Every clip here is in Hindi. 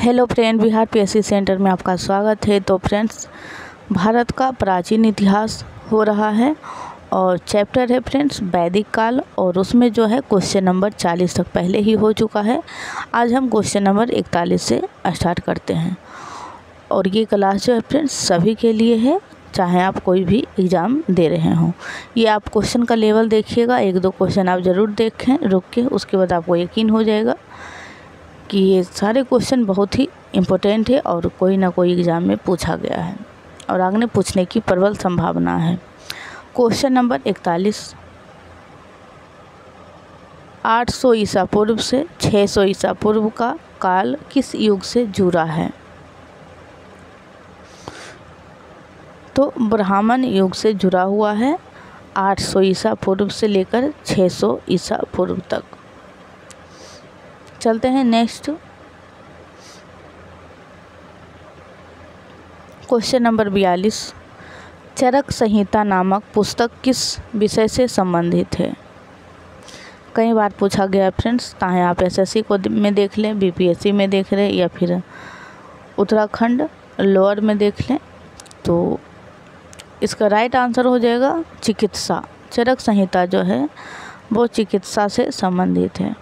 Hello friend, Bihar PSC centre में आपका स्वागत है। तो फ्रेंड्स, भारत का प्राचीन इतिहास हो रहा है और चैप्टर है फ्रेंड्स वैदिक काल, और उसमें जो है क्वेश्चन नंबर 40 तक पहले ही हो चुका है। आज हम क्वेश्चन नंबर 41 से स्टार्ट करते हैं और ये क्लास जो है फ्रेंड्स सभी के लिए है, चाहे आप कोई भी एग्ज़ाम दे रहे हों। ये आप क्वेश्चन का लेवल देखिएगा, एक दो क्वेश्चन आप ज़रूर देखें रुक के, उसके बाद आपको यकीन हो जाएगा कि ये सारे क्वेश्चन बहुत ही इम्पोर्टेंट है और कोई ना कोई एग्ज़ाम में पूछा गया है और आगे पूछने की प्रबल संभावना है। क्वेश्चन नंबर 41, 800 ईसा पूर्व से 600 ईसा पूर्व का काल किस युग से जुड़ा है? तो ब्राह्मण युग से जुड़ा हुआ है, 800 ईसा पूर्व से लेकर 600 ईसा पूर्व तक। चलते हैं नेक्स्ट क्वेश्चन नंबर 42, चरक संहिता नामक पुस्तक किस विषय से संबंधित है? कई बार पूछा गया फ्रेंड्स, चाहे आप एसएससी को में देख लें, बीपीएससी में देख लें या फिर उत्तराखंड लोअर में देख लें, तो इसका राइट आंसर हो जाएगा चिकित्सा। चरक संहिता जो है वो चिकित्सा से संबंधित है।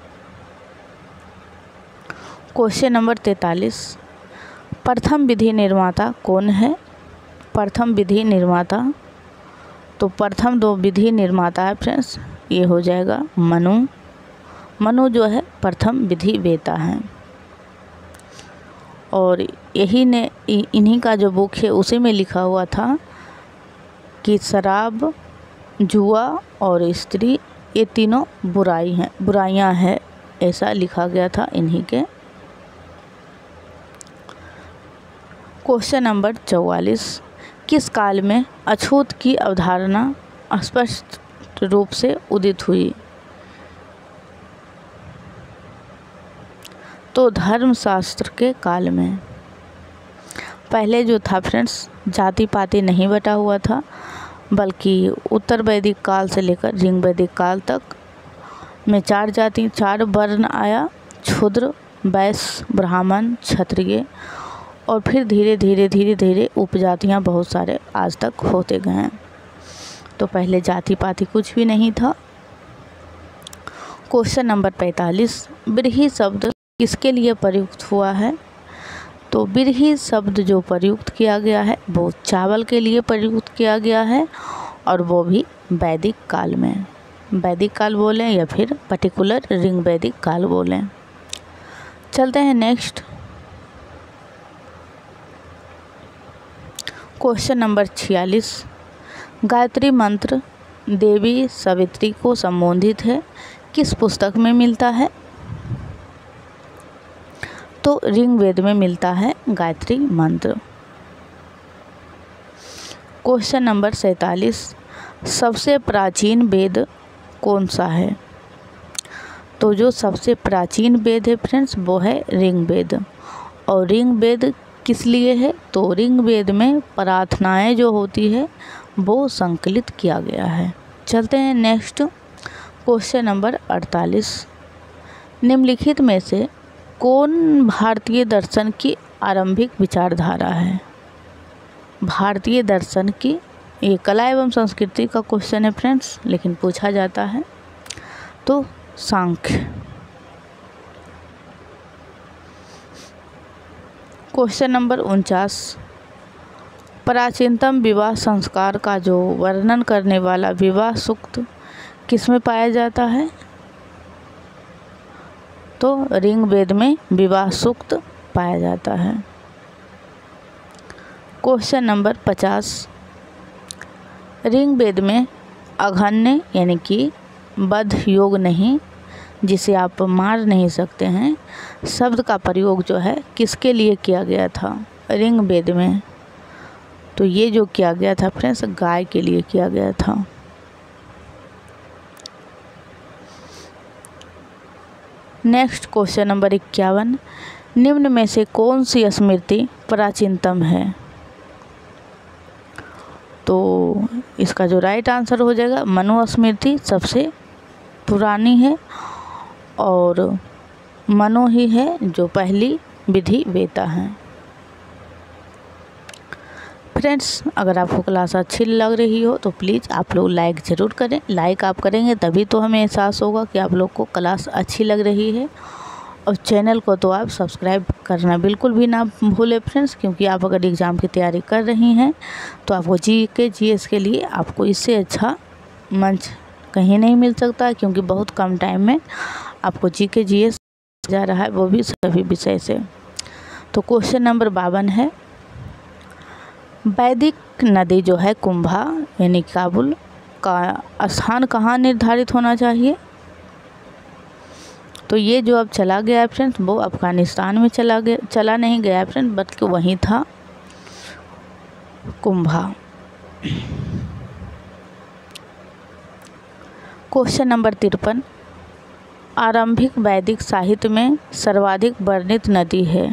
क्वेश्चन नंबर 43, प्रथम विधि निर्माता कौन है? प्रथम विधि निर्माता, तो प्रथम दो विधि निर्माता है फ्रेंड्स, ये हो जाएगा मनु। मनु जो है प्रथम विधि वेता है और यही ने इन्हीं का जो बुक है उसी में लिखा हुआ था कि शराब, जुआ और स्त्री ये तीनों बुराइयां हैं, ऐसा लिखा गया था इन्हीं के। क्वेश्चन नंबर 44, किस काल में अछूत की अवधारणा स्पष्ट रूप से उदित हुई? तो धर्मशास्त्र के काल में। पहले जो था फ्रेंड्स जाति पाति नहीं बटा हुआ था, बल्कि उत्तर वैदिक काल से लेकर ऋग वैदिक काल तक में चार वर्ण आया, शूद्र, वैश्य, ब्राह्मण, क्षत्रिय, और फिर धीरे धीरे उपजातियाँ बहुत सारे आज तक होते गए हैं। तो पहले जाति पाति कुछ भी नहीं था। क्वेश्चन नंबर 45, बिरही शब्द किसके लिए प्रयुक्त हुआ है? तो बिरही शब्द जो प्रयुक्त किया गया है वो चावल के लिए प्रयुक्त किया गया है, और वो भी वैदिक काल में। वैदिक काल बोलें या फिर पर्टिकुलर ऋग वैदिक काल बोलें। चलते हैं नेक्स्ट क्वेश्चन नंबर 46, गायत्री मंत्र देवी सावित्री को संबोधित है, किस पुस्तक में मिलता है? तो ऋग्वेद में मिलता है गायत्री मंत्र। क्वेश्चन नंबर 47, सबसे प्राचीन वेद कौन सा है? तो जो सबसे प्राचीन वेद है फ्रेंड्स वो है ऋग्वेद। और ऋग्वेद किस लिए है? तो ऋग्वेद में प्रार्थनाएं जो होती है वो संकलित किया गया है। चलते हैं नेक्स्ट क्वेश्चन नंबर 48, निम्नलिखित में से कौन भारतीय दर्शन की आरंभिक विचारधारा है? भारतीय दर्शन की, ये कला एवं संस्कृति का क्वेश्चन है फ्रेंड्स, लेकिन पूछा जाता है। तो सांख्य। क्वेश्चन नंबर 49, प्राचीनतम विवाह संस्कार का जो वर्णन करने वाला विवाह सूक्त किसमें पाया जाता है? तो ऋग्वेद में विवाह सूक्त पाया जाता है। क्वेश्चन नंबर 50, ऋग्वेद में अघन्य यानी कि बद्ध योग नहीं, जिसे आप मार नहीं सकते हैं, शब्द का प्रयोग जो है किसके लिए किया गया था ऋग्वेद में? तो ये जो किया गया था फ्रेंड्स गाय के लिए किया गया था। नेक्स्ट क्वेश्चन नंबर 51, निम्न में से कौन सी स्मृति प्राचीनतम है? तो इसका जो राइट आंसर हो जाएगा मनुस्मृति सबसे पुरानी है और मनु ही है जो पहली विधि वेता हैं। फ्रेंड्स, अगर आपको क्लास अच्छी लग रही हो तो प्लीज़ आप लोग लाइक ज़रूर करें। लाइक आप करेंगे तभी तो हमें एहसास होगा कि आप लोग को क्लास अच्छी लग रही है। और चैनल को तो आप सब्सक्राइब करना बिल्कुल भी ना भूलें फ्रेंड्स, क्योंकि आप अगर एग्ज़ाम की तैयारी कर रही हैं तो आपको GS के लिए आपको इससे अच्छा मंच कहीं नहीं मिल सकता है, क्योंकि बहुत कम टाइम में आपको GS जा रहा है, वो भी सभी विषय से। तो क्वेश्चन नंबर 52 है, वैदिक नदी जो है कुंभा यानी काबुल का स्थान कहाँ निर्धारित होना चाहिए? तो ये जो अब चला गया है फ्रेंड्स, वो अफगानिस्तान में चला नहीं गया है फ्रेंड्स, बल्कि वहीं था कुंभा। क्वेश्चन नंबर 53, आरंभिक वैदिक साहित्य में सर्वाधिक वर्णित नदी है।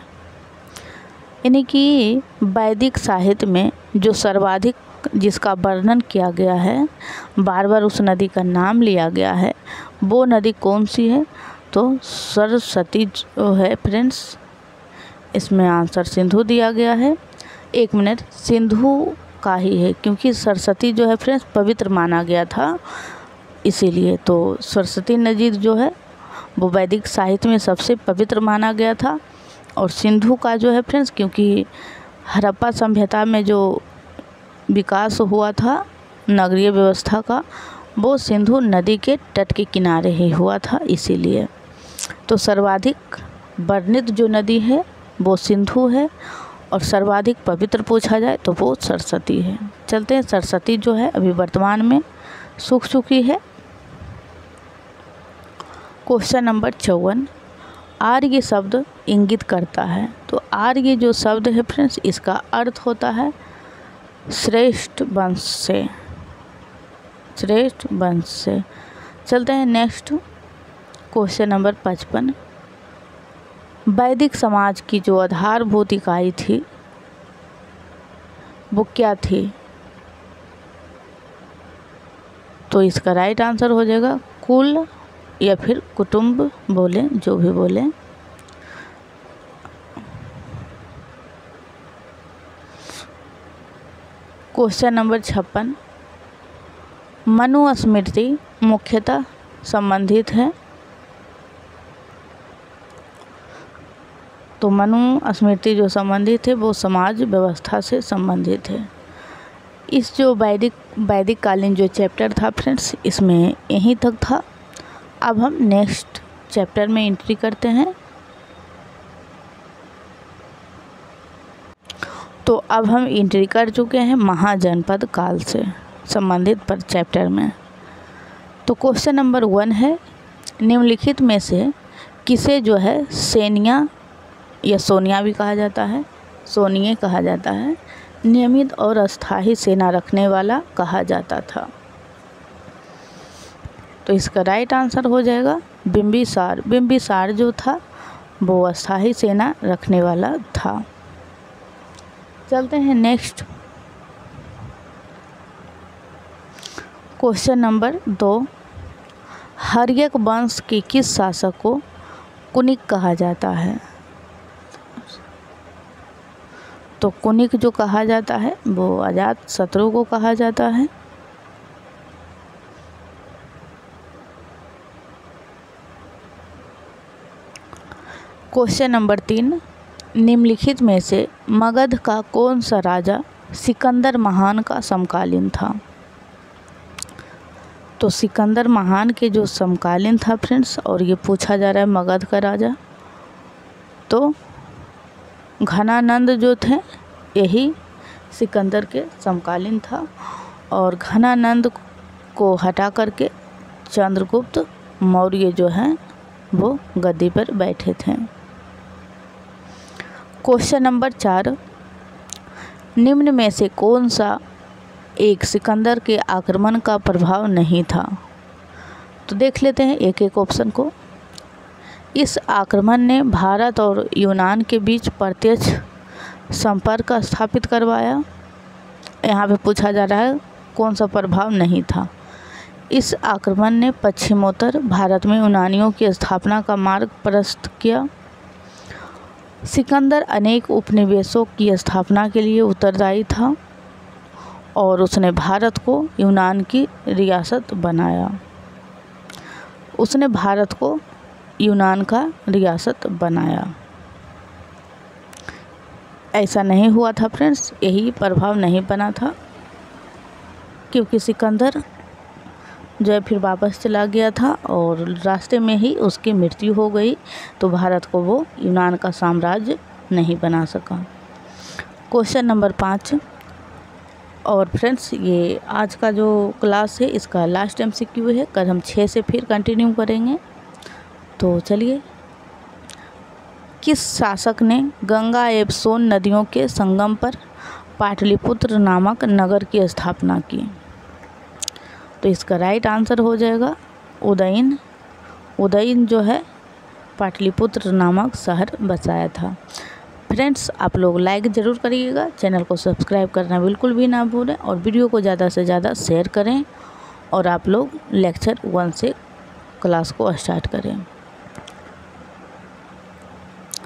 यानी कि वैदिक साहित्य में जो सर्वाधिक जिसका वर्णन किया गया है, बार बार उस नदी का नाम लिया गया है, वो नदी कौन सी है? तो सरस्वती जो है फ्रेंड्स, इसमें आंसर सिंधु दिया गया है। 1 मिनट, सिंधु का ही है, क्योंकि सरस्वती जो है फ्रेंड्स पवित्र माना गया था, इसीलिए तो सरस्वती नदी जो है वो वैदिक साहित्य में सबसे पवित्र माना गया था। और सिंधु का जो है फ्रेंड्स, क्योंकि हड़प्पा सभ्यता में जो विकास हुआ था नगरीय व्यवस्था का, वो सिंधु नदी के तट के किनारे ही हुआ था, इसीलिए। तो सर्वाधिक वर्णित जो नदी है वो सिंधु है, और सर्वाधिक पवित्र पूछा जाए तो वो सरस्वती है। चलते हैं, सरस्वती जो है अभी वर्तमान में सूख चुकी है। क्वेश्चन नंबर 54, आर्य शब्द इंगित करता है। तो आर्य जो शब्द है फ्रेंड्स, इसका अर्थ होता है श्रेष्ठ वंश से, श्रेष्ठ वंश से। चलते हैं नेक्स्ट, क्वेश्चन नंबर 55, वैदिक समाज की जो आधारभूत इकाई थी वो क्या थी? तो इसका राइट आंसर हो जाएगा कुल या फिर कुटुंब, बोले जो भी बोले। क्वेश्चन नंबर 56, मनुस्मृति मुख्यतः संबंधित है। तो मनुस्मृति जो संबंधित है वो समाज व्यवस्था से संबंधित है। इस जो वैदिक कालीन जो चैप्टर था फ्रेंड्स, इसमें यहीं तक था। अब हम नेक्स्ट चैप्टर में एंट्री करते हैं। तो अब हम एंट्री कर चुके हैं महाजनपद काल से संबंधित पर चैप्टर में। तो क्वेश्चन नंबर 1 है, निम्नलिखित में से किसे जो है सेनिया या सोनिया भी कहा जाता है, सोनिये कहा जाता है, नियमित और अस्थायी सेना रखने वाला कहा जाता था? तो इसका राइट आंसर हो जाएगा बिंबिसार। बिंबिसार जो था वो अस्थायी सेना रखने वाला था। चलते हैं नेक्स्ट, क्वेश्चन नंबर 2, हर्यक वंश के किस शासक को कुनिक कहा जाता है? तो कुनिक जो कहा जाता है वो अजात शत्रु को कहा जाता है। क्वेश्चन नंबर 3, निम्नलिखित में से मगध का कौन सा राजा सिकंदर महान का समकालीन था? तो सिकंदर महान के जो समकालीन था फ्रेंड्स, और ये पूछा जा रहा है मगध का राजा, तो घनानंद जो थे यही सिकंदर के समकालीन था। और घनानंद को हटा करके चंद्रगुप्त मौर्य जो हैं वो गद्दी पर बैठे थे। क्वेश्चन नंबर 4, निम्न में से कौन सा एक सिकंदर के आक्रमण का प्रभाव नहीं था? तो देख लेते हैं एक एक ऑप्शन को। इस आक्रमण ने भारत और यूनान के बीच प्रत्यक्ष संपर्क स्थापित करवाया। यहाँ पे पूछा जा रहा है कौन सा प्रभाव नहीं था। इस आक्रमण ने पश्चिमोत्तर भारत में यूनानियों की स्थापना का मार्ग प्रशस्त किया। सिकंदर अनेक उपनिवेशों की स्थापना के लिए उत्तरदायी था और उसने भारत को यूनान की रियासत बनाया। उसने भारत को यूनान का रियासत बनाया। ऐसा नहीं हुआ था फ्रेंड्स, यही प्रभाव नहीं बना था, क्योंकि सिकंदर जो है फिर वापस चला गया था और रास्ते में ही उसकी मृत्यु हो गई, तो भारत को वो यूनान का साम्राज्य नहीं बना सका। Question number 5। और फ्रेंड्स ये आज का जो क्लास है इसका लास्ट MCQ है। कल हम 6 से फिर कंटिन्यू करेंगे। तो चलिए, किस शासक ने गंगा एवं सोन नदियों के संगम पर पाटलिपुत्र नामक नगर की स्थापना की? तो इसका राइट आंसर हो जाएगा उदयन। उदयन जो है पाटलिपुत्र नामक शहर बसाया था। फ्रेंड्स आप लोग लाइक ज़रूर करिएगा, चैनल को सब्सक्राइब करना बिल्कुल भी ना भूलें और वीडियो को ज़्यादा से ज़्यादा शेयर करें और आप लोग लेक्चर 1 से क्लास को स्टार्ट करें।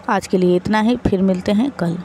आज के लिए इतना ही, फिर मिलते हैं कल।